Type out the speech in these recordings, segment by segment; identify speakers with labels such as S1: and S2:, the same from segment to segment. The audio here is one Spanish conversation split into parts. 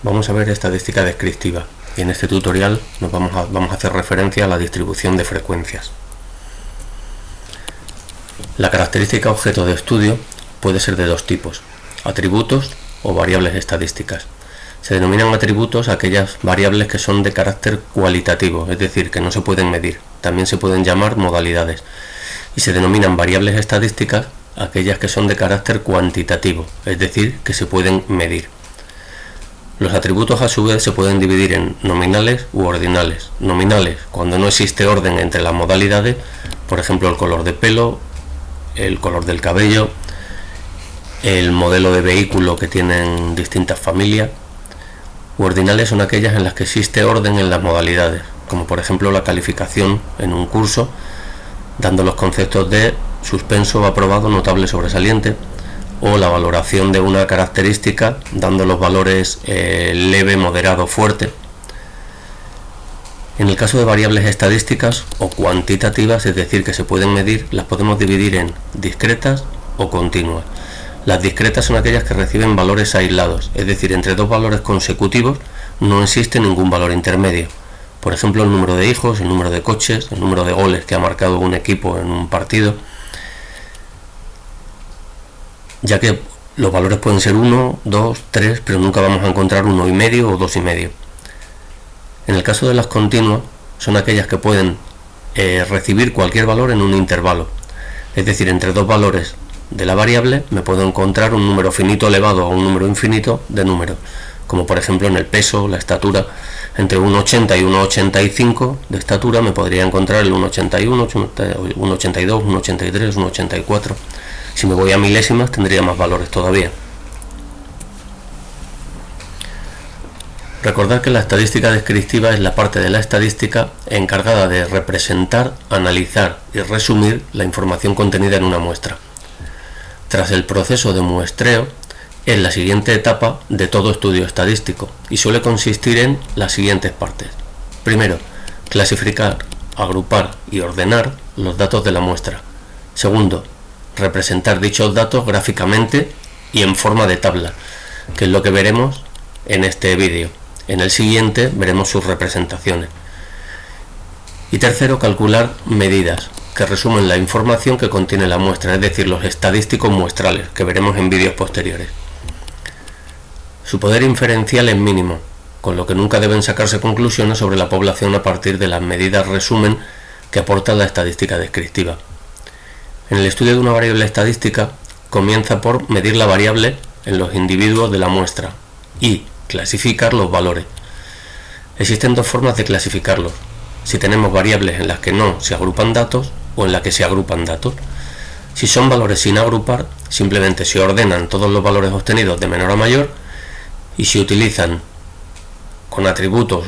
S1: Vamos a ver estadística descriptiva y en este tutorial vamos a hacer referencia a la distribución de frecuencias. La característica objeto de estudio puede ser de dos tipos: atributos o variables estadísticas. Se denominan atributos aquellas variables que son de carácter cualitativo, es decir, que no se pueden medir. También se pueden llamar modalidades. Y se denominan variables estadísticas aquellas que son de carácter cuantitativo, es decir, que se pueden medir. Los atributos a su vez se pueden dividir en nominales u ordinales. Nominales, cuando no existe orden entre las modalidades, por ejemplo el color de pelo, el color del cabello, el modelo de vehículo que tienen distintas familias. U ordinales son aquellas en las que existe orden en las modalidades, como por ejemplo la calificación en un curso, dando los conceptos de suspenso, aprobado, notable, sobresaliente, o la valoración de una característica dando los valores leve, moderado, fuerte. En el caso de variables estadísticas o cuantitativas, es decir, que se pueden medir, las podemos dividir en discretas o continuas. Las discretas son aquellas que reciben valores aislados, es decir, entre dos valores consecutivos no existe ningún valor intermedio. Por ejemplo, el número de hijos, el número de coches, el número de goles que ha marcado un equipo en un partido, ya que los valores pueden ser 1, 2, 3, pero nunca vamos a encontrar 1,5 o 2,5. En el caso de las continuas, son aquellas que pueden recibir cualquier valor en un intervalo, es decir, entre dos valores de la variable me puedo encontrar un número finito elevado a un número infinito de números, como por ejemplo en el peso, la estatura. Entre 1,80 y 1,85 de estatura me podría encontrar el 1,81, 1,82, 1,83, 1,84. Si me voy a milésimas tendría más valores todavía. Recordad que la estadística descriptiva es la parte de la estadística encargada de representar, analizar y resumir la información contenida en una muestra. Tras el proceso de muestreo, es la siguiente etapa de todo estudio estadístico y suele consistir en las siguientes partes. Primero, clasificar, agrupar y ordenar los datos de la muestra. Segundo, representar dichos datos gráficamente y en forma de tabla, que es lo que veremos en este vídeo. En el siguiente veremos sus representaciones. Y tercero, calcular medidas que resumen la información que contiene la muestra, es decir, los estadísticos muestrales, que veremos en vídeos posteriores. Su poder inferencial es mínimo, con lo que nunca deben sacarse conclusiones sobre la población a partir de las medidas resumen que aporta la estadística descriptiva. En el estudio de una variable estadística, comienza por medir la variable en los individuos de la muestra y clasificar los valores. Existen dos formas de clasificarlos: si tenemos variables en las que no se agrupan datos o en las que se agrupan datos. Si son valores sin agrupar, simplemente se ordenan todos los valores obtenidos de menor a mayor y se utilizan con atributos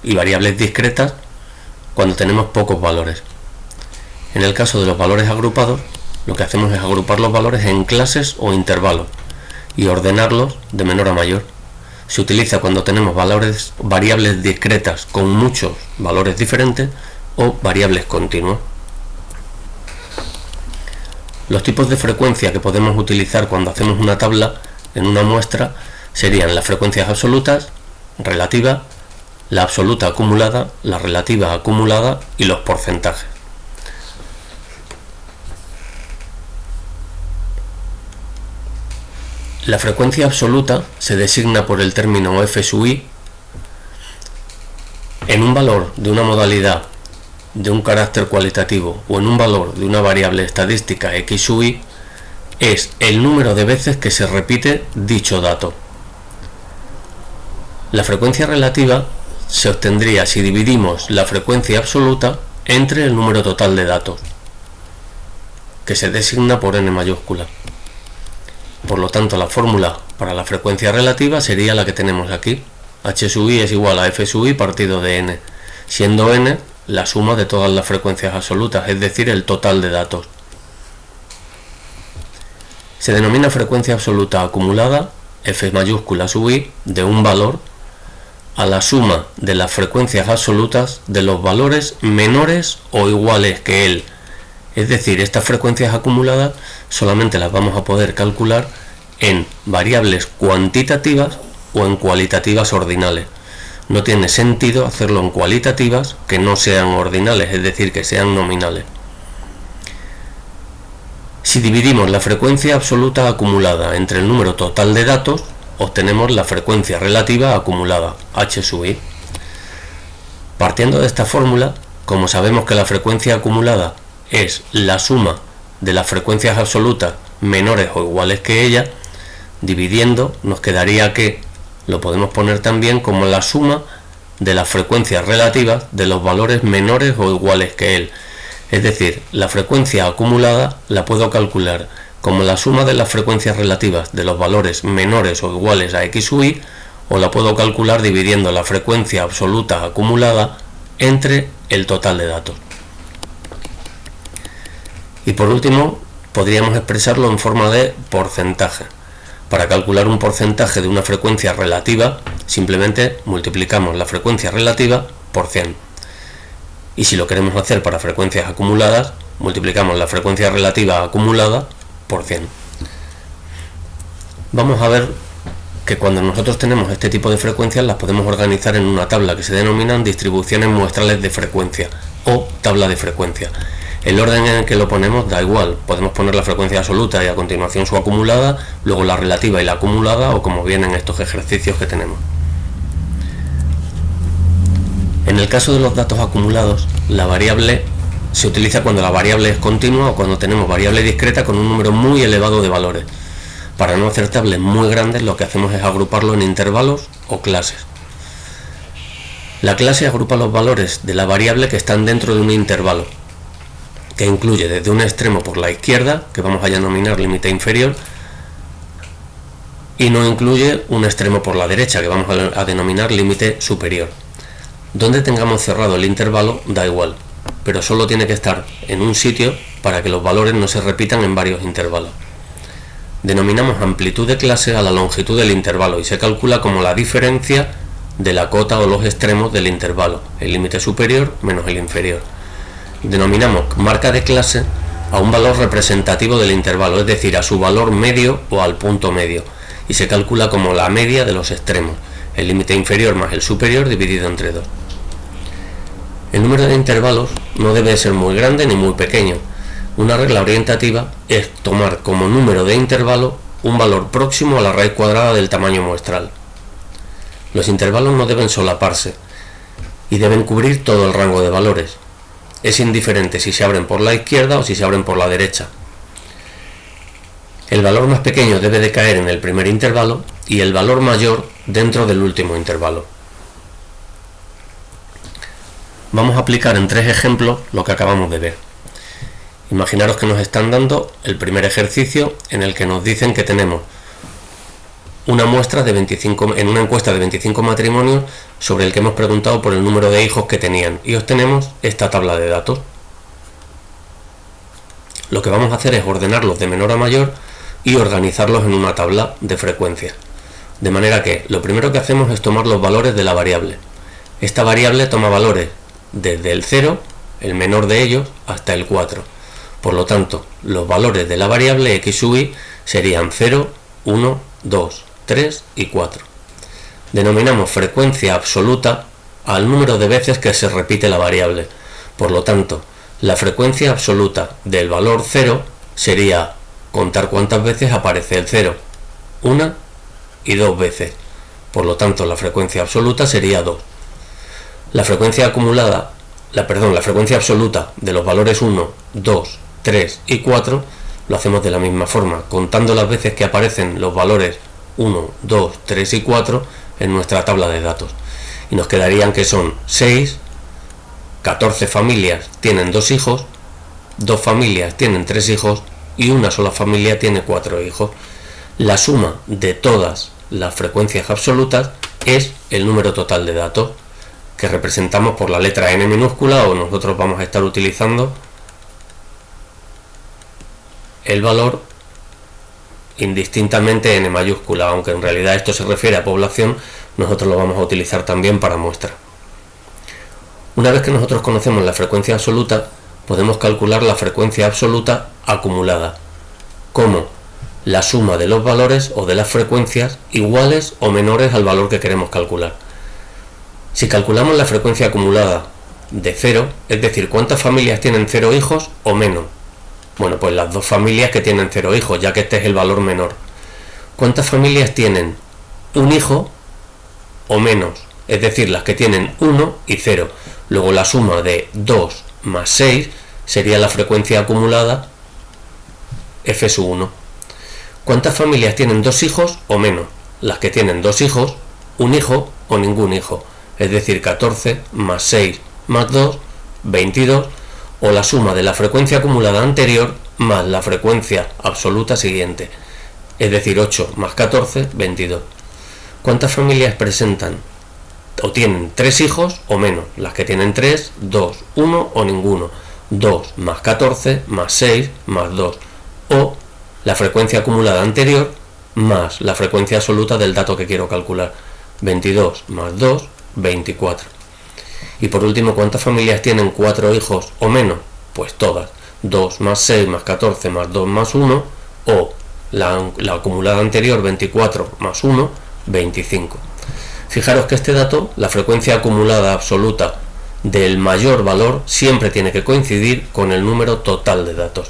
S1: y variables discretas cuando tenemos pocos valores. En el caso de los valores agrupados, lo que hacemos es agrupar los valores en clases o intervalos y ordenarlos de menor a mayor. Se utiliza cuando tenemos variables discretas con muchos valores diferentes o variables continuas. Los tipos de frecuencia que podemos utilizar cuando hacemos una tabla en una muestra serían las frecuencias absolutas, relativa, la absoluta acumulada, la relativa acumulada y los porcentajes. La frecuencia absoluta se designa por el término f sub i. En un valor de una modalidad de un carácter cualitativo o en un valor de una variable estadística x sub i es el número de veces que se repite dicho dato. La frecuencia relativa se obtendría si dividimos la frecuencia absoluta entre el número total de datos, que se designa por n mayúscula. Por lo tanto, la fórmula para la frecuencia relativa sería la que tenemos aquí: h sub i es igual a f sub i partido de n, siendo n la suma de todas las frecuencias absolutas, es decir, el total de datos. Se denomina frecuencia absoluta acumulada f mayúscula sub i de un valor a la suma de las frecuencias absolutas de los valores menores o iguales que él. Es decir, estas frecuencias acumuladas solamente las vamos a poder calcular en variables cuantitativas o en cualitativas ordinales. No tiene sentido hacerlo en cualitativas que no sean ordinales, es decir, que sean nominales. Si dividimos la frecuencia absoluta acumulada entre el número total de datos, obtenemos la frecuencia relativa acumulada, h sub i. Partiendo de esta fórmula, como sabemos que la frecuencia acumulada es la suma de las frecuencias absolutas menores o iguales que ella, dividiendo nos quedaría que lo podemos poner también como la suma de las frecuencias relativas de los valores menores o iguales que él. Es decir, la frecuencia acumulada la puedo calcular como la suma de las frecuencias relativas de los valores menores o iguales a x sub i, o la puedo calcular dividiendo la frecuencia absoluta acumulada entre el total de datos. Y por último, podríamos expresarlo en forma de porcentaje. Para calcular un porcentaje de una frecuencia relativa, simplemente multiplicamos la frecuencia relativa por 100. Y si lo queremos hacer para frecuencias acumuladas, multiplicamos la frecuencia relativa acumulada por 100. Vamos a ver que cuando nosotros tenemos este tipo de frecuencias las podemos organizar en una tabla que se denominan distribuciones muestrales de frecuencia o tabla de frecuencia. El orden en el que lo ponemos da igual, podemos poner la frecuencia absoluta y a continuación su acumulada, luego la relativa y la acumulada, o como vienen estos ejercicios que tenemos. En el caso de los datos acumulados, la variable se utiliza cuando la variable es continua o cuando tenemos variable discreta con un número muy elevado de valores. Para no hacer tables muy grandes, lo que hacemos es agruparlo en intervalos o clases. La clase agrupa los valores de la variable que están dentro de un intervalo, que incluye desde un extremo por la izquierda, que vamos a denominar límite inferior, y no incluye un extremo por la derecha, que vamos a denominar límite superior. Donde tengamos cerrado el intervalo da igual, pero solo tiene que estar en un sitio para que los valores no se repitan en varios intervalos. Denominamos amplitud de clase a la longitud del intervalo y se calcula como la diferencia de la cota o los extremos del intervalo, el límite superior menos el inferior. Denominamos marca de clase a un valor representativo del intervalo, es decir, a su valor medio o al punto medio, y se calcula como la media de los extremos, el límite inferior más el superior dividido entre 2. El número de intervalos no debe ser muy grande ni muy pequeño. Una regla orientativa es tomar como número de intervalo un valor próximo a la raíz cuadrada del tamaño muestral. Los intervalos no deben solaparse y deben cubrir todo el rango de valores. Es indiferente si se abren por la izquierda o si se abren por la derecha. El valor más pequeño debe de caer en el primer intervalo y el valor mayor dentro del último intervalo. Vamos a aplicar en 3 ejemplos lo que acabamos de ver. Imaginaros que nos están dando el primer ejercicio en el que nos dicen que tenemos una muestra de 25, en una encuesta de 25 matrimonios sobre el que hemos preguntado por el número de hijos que tenían y obtenemos esta tabla de datos. Lo que vamos a hacer es ordenarlos de menor a mayor y organizarlos en una tabla de frecuencia. De manera que lo primero que hacemos es tomar los valores de la variable. Esta variable toma valores desde el 0, el menor de ellos, hasta el 4. Por lo tanto, los valores de la variable x sub i serían 0, 1, 2, 3 y 4. Denominamos frecuencia absoluta al número de veces que se repite la variable. Por lo tanto, la frecuencia absoluta del valor 0 sería contar cuántas veces aparece el 0, 1 y 2 veces. Por lo tanto, la frecuencia absoluta sería 2. La frecuencia acumulada, la frecuencia absoluta de los valores 1, 2, 3 y 4 lo hacemos de la misma forma, contando las veces que aparecen los valores 1, 2, 3 y 4 en nuestra tabla de datos. Y nos quedarían que son 6, 14 familias tienen 2 hijos, 2 familias tienen 3 hijos y una sola familia tiene 4 hijos. La suma de todas las frecuencias absolutas es el número total de datos, que representamos por la letra n minúscula, o nosotros vamos a estar utilizando el valor indistintamente n mayúscula, aunque en realidad esto se refiere a población, nosotros lo vamos a utilizar también para muestra. Una vez que nosotros conocemos la frecuencia absoluta, podemos calcular la frecuencia absoluta acumulada. ¿Cómo? la suma de los valores o de las frecuencias iguales o menores al valor que queremos calcular. Si calculamos la frecuencia acumulada de 0, es decir, ¿cuántas familias tienen 0 hijos o menos? Bueno, pues las dos familias que tienen 0 hijos, ya que este es el valor menor. ¿Cuántas familias tienen un hijo o menos? Es decir, las que tienen 1 y 0. Luego la suma de 2 más 6 sería la frecuencia acumulada f sub 1. ¿Cuántas familias tienen 2 hijos o menos? Las que tienen 2 hijos, un hijo o ningún hijo. Es decir, 14 más 6 más 2, 22, o la suma de la frecuencia acumulada anterior más la frecuencia absoluta siguiente. Es decir, 8 más 14, 22. ¿Cuántas familias presentan o tienen 3 hijos o menos? Las que tienen 3, 2, 1 o ninguno. 2 más 14 más 6 más 2. O la frecuencia acumulada anterior más la frecuencia absoluta del dato que quiero calcular. 22 más 2, 24. Y por último, ¿cuántas familias tienen 4 hijos o menos? Pues todas. 2 más 6 más 14 más 2 más 1, o la acumulada anterior, 24 más 1, 25. Fijaros que este dato, la frecuencia acumulada absoluta del mayor valor, siempre tiene que coincidir con el número total de datos.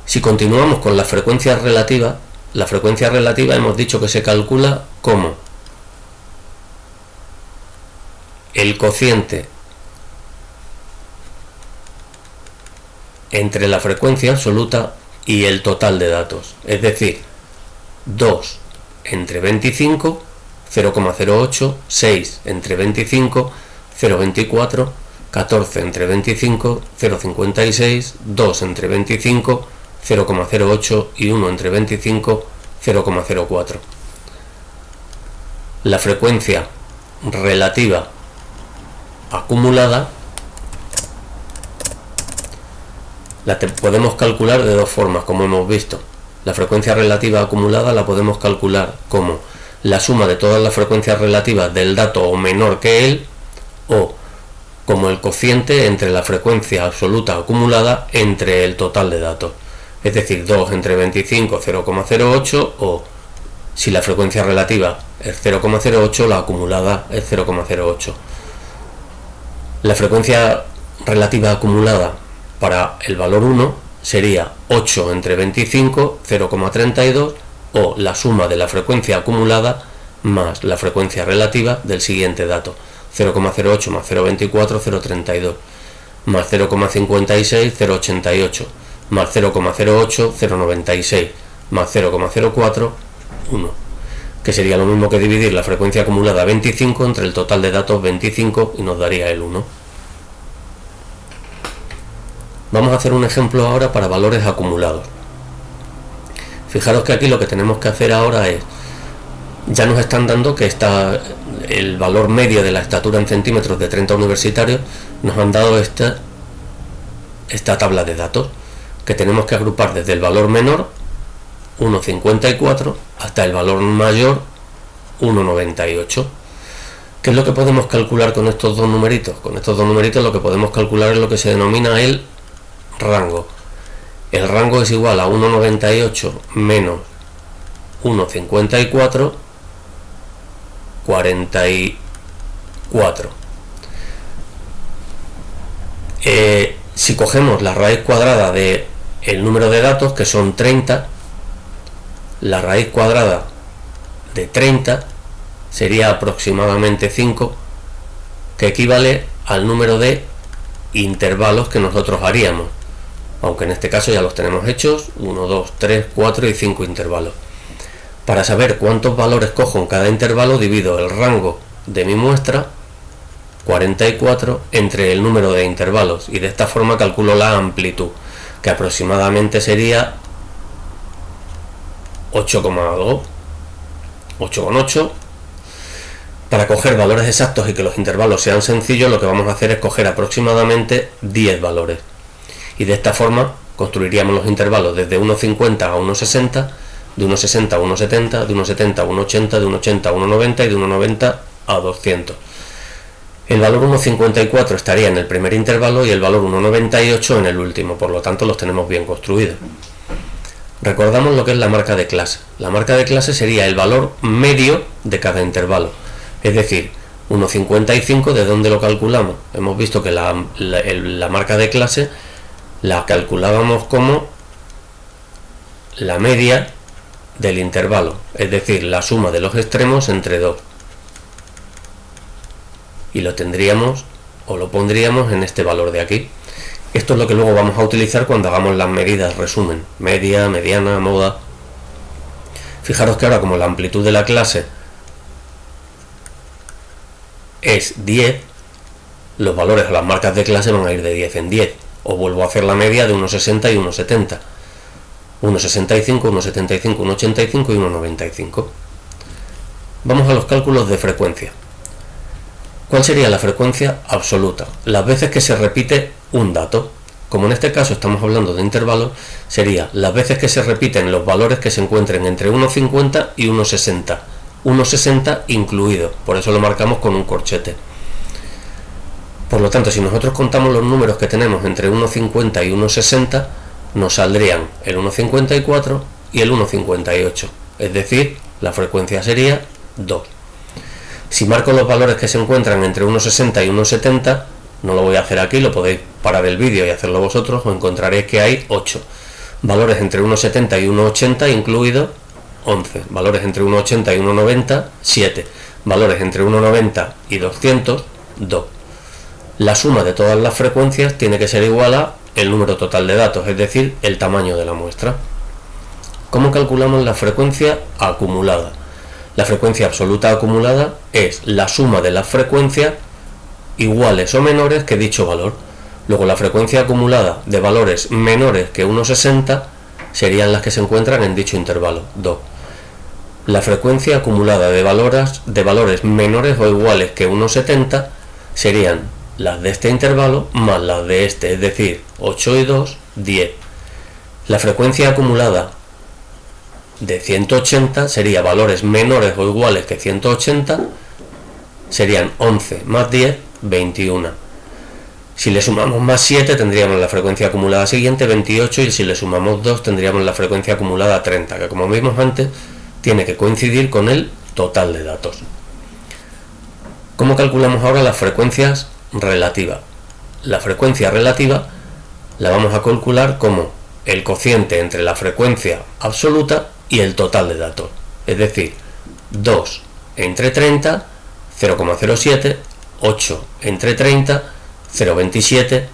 S1: Si continuamos con la frecuencia relativa hemos dicho que se calcula como el cociente entre la frecuencia absoluta y el total de datos, es decir, 2 entre 25, 0,08, 6 entre 25, 0,24, 14 entre 25, 0,56, 2 entre 25, 0,08 y 1 entre 25, 0,04. La frecuencia relativa acumulada la podemos calcular de dos formas, como hemos visto. La frecuencia relativa acumulada la podemos calcular como la suma de todas las frecuencias relativas del dato o menor que él, o como el cociente entre la frecuencia absoluta acumulada entre el total de datos. Es decir, 2 entre 25, 0,08, o si la frecuencia relativa es 0,08, la acumulada es 0,08. La frecuencia relativa acumulada para el valor 1 sería 8 entre 25, 0,32, o la suma de la frecuencia acumulada más la frecuencia relativa del siguiente dato, 0,08 más 0,24, 0,32, más 0,56, 0,88, más 0,08, 0,96, más 0,04, 1, que sería lo mismo que dividir la frecuencia acumulada 25 entre el total de datos 25 y nos daría el 1. Vamos a hacer un ejemplo ahora para valores acumulados. Fijaros que aquí lo que tenemos que hacer ahora es, ya nos están dando que está el valor medio de la estatura en centímetros de 30 universitarios, nos han dado esta tabla de datos que tenemos que agrupar desde el valor menor, 1,54, hasta el valor mayor, 1,98. ¿Qué es lo que podemos calcular con estos dos numeritos? Con estos dos numeritos lo que podemos calcular es lo que se denomina el rango. El rango es igual a 1,98 menos 1,54, 44. Si cogemos la raíz cuadrada de el número de datos, que son 30, la raíz cuadrada de 30 sería aproximadamente 5, que equivale al número de intervalos que nosotros haríamos, aunque en este caso ya los tenemos hechos, 1, 2, 3, 4 y 5 intervalos. Para saber cuántos valores cojo en cada intervalo, divido el rango de mi muestra, 44, entre el número de intervalos, y de esta forma calculo la amplitud, que aproximadamente sería 8,2, 8,8. Para coger valores exactos y que los intervalos sean sencillos, lo que vamos a hacer es coger aproximadamente 10 valores. Y de esta forma construiríamos los intervalos desde 1,50 a 1,60, de 1,60 a 1,70, de 1,70 a 1,80, de 1,80 a 1,90 y de 1,90 a 200. El valor 1,54 estaría en el primer intervalo y el valor 1,98 en el último, por lo tanto los tenemos bien construidos. Recordamos lo que es la marca de clase. La marca de clase sería el valor medio de cada intervalo. Es decir, 1,55, ¿de dónde lo calculamos? Hemos visto que la marca de clase la calculábamos como la media del intervalo, es decir, la suma de los extremos entre 2. Y lo tendríamos o lo pondríamos en este valor de aquí. Esto es lo que luego vamos a utilizar cuando hagamos las medidas resumen, media, mediana, moda. Fijaros que ahora, como la amplitud de la clase es 10, los valores a las marcas de clase van a ir de 10 en 10. O vuelvo a hacer la media de 1,60 y 1,70. 1,65, 1,75, 1,85 y 1,95. Vamos a los cálculos de frecuencia. ¿Cuál sería la frecuencia absoluta? Las veces que se repite un dato. Como en este caso estamos hablando de intervalos, sería las veces que se repiten los valores que se encuentren entre 1,50 y 1,60. 1,60 incluido, por eso lo marcamos con un corchete. Por lo tanto, si nosotros contamos los números que tenemos entre 1,50 y 1,60, nos saldrían el 1,54 y el 1,58. Es decir, la frecuencia sería 2. Si marco los valores que se encuentran entre 1,60 y 1,70, no lo voy a hacer aquí, lo podéis parar el vídeo y hacerlo vosotros, os encontraréis que hay 8. Valores entre 1,70 y 1,80 incluido 11. Valores entre 1,80 y 1,90, 7. Valores entre 1,90 y 200, 2. La suma de todas las frecuencias tiene que ser igual a el número total de datos, es decir, el tamaño de la muestra. ¿Cómo calculamos la frecuencia acumulada? La frecuencia absoluta acumulada es la suma de las frecuencias iguales o menores que dicho valor. Luego la frecuencia acumulada de valores menores que 1,60 serían las que se encuentran en dicho intervalo, 2. La frecuencia acumulada de valores menores o iguales que 1,70 serían las de este intervalo más las de este, es decir, 8 y 2, 10. La frecuencia acumulada de 180 sería valores menores o iguales que 180, serían 11 más 10, 21. Si le sumamos más 7 tendríamos la frecuencia acumulada siguiente, 28, y si le sumamos 2 tendríamos la frecuencia acumulada 30, que como vimos antes tiene que coincidir con el total de datos. ¿Cómo calculamos ahora las frecuencias relativas? La frecuencia relativa la vamos a calcular como el cociente entre la frecuencia absoluta y el total de datos, es decir, 2 entre 30, 0,07, 8 entre 30, 0,27,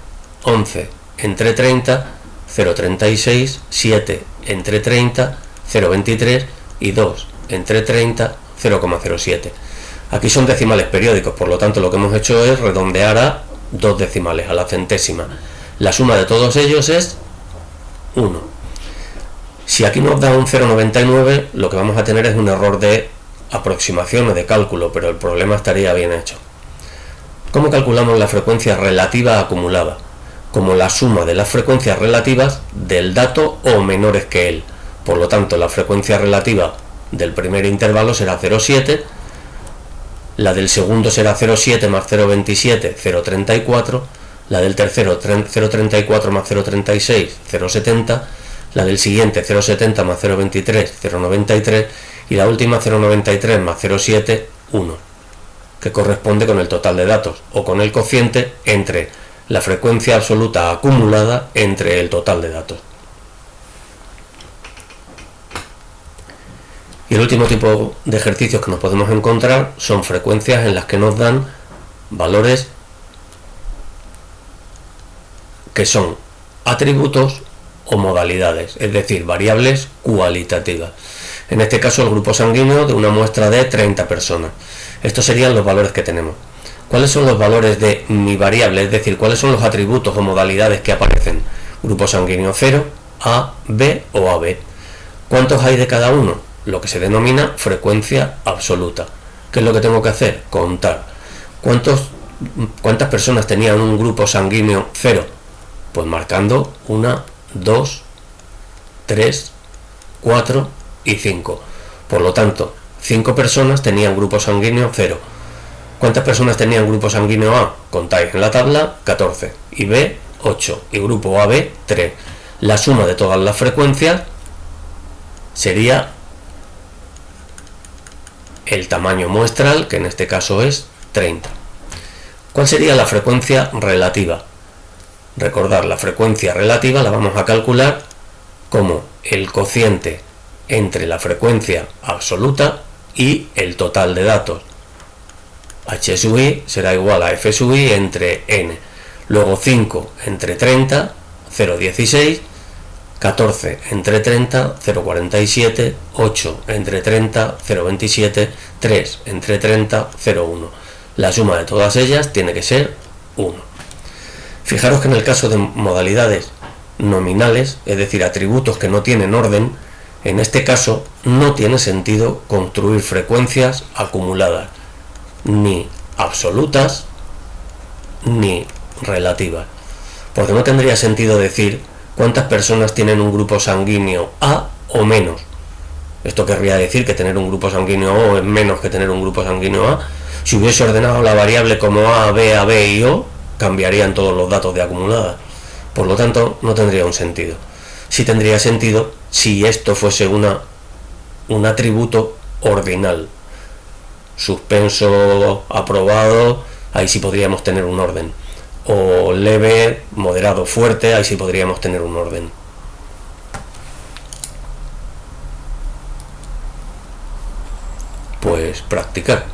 S1: 11 entre 30, 0,36, 7 entre 30, 0,23 y 2 entre 30, 0,07. Aquí son decimales periódicos, por lo tanto lo que hemos hecho es redondear a 2 decimales, a la centésima. La suma de todos ellos es 1. Si aquí nos da un 0,99, lo que vamos a tener es un error de aproximación o de cálculo, pero el problema estaría bien hecho. ¿Cómo calculamos la frecuencia relativa acumulada? Como la suma de las frecuencias relativas del dato o menores que él. Por lo tanto, la frecuencia relativa del primer intervalo será 0,7, la del segundo será 0,7 más 0,27, 0,34, la del tercero 0,34 más 0,36, 0,70, la del siguiente 0,70 más 0,23, 0,93 y la última 0,93 más 0,7, 1, que corresponde con el total de datos o con el cociente entre la frecuencia absoluta acumulada entre el total de datos. Y el último tipo de ejercicios que nos podemos encontrar son frecuencias en las que nos dan valores que son atributos o modalidades, es decir, variables cualitativas. En este caso el grupo sanguíneo de una muestra de 30 personas. Estos serían los valores que tenemos. ¿Cuáles son los valores de mi variable? Es decir, ¿cuáles son los atributos o modalidades que aparecen? Grupo sanguíneo 0, A, B o AB. ¿Cuántos hay de cada uno? Lo que se denomina frecuencia absoluta. ¿Qué es lo que tengo que hacer? Contar. ¿Cuántas personas tenían un grupo sanguíneo 0? Pues marcando 1, 2, 3, 4 y 5. Por lo tanto, 5 personas tenían grupo sanguíneo 0. ¿Cuántas personas tenían grupo sanguíneo A? Contáis en la tabla, 14. Y B, 8. Y grupo AB, 3. La suma de todas las frecuencias sería el tamaño muestral, que en este caso es 30. ¿Cuál sería la frecuencia relativa? Recordar, la frecuencia relativa la vamos a calcular como el cociente entre la frecuencia absoluta y el total de datos. H sub i será igual a F sub i entre n. Luego 5 entre 30, 0,16, 14 entre 30, 0,47, 8 entre 30, 0,27, 3 entre 30, 0,1. La suma de todas ellas tiene que ser 1. Fijaros que en el caso de modalidades nominales, es decir, atributos que no tienen orden, en este caso no tiene sentido construir frecuencias acumuladas, ni absolutas ni relativas, porque no tendría sentido decir cuántas personas tienen un grupo sanguíneo A o menos. Esto querría decir que tener un grupo sanguíneo O es menos que tener un grupo sanguíneo A. Si hubiese ordenado la variable como A, B y O, cambiarían todos los datos de acumulada. Por lo tanto, no tendría un sentido. Sí tendría sentido si esto fuese un atributo ordinal. Suspenso, aprobado, ahí sí podríamos tener un orden. O leve, moderado, fuerte, ahí sí podríamos tener un orden. Pues practicar.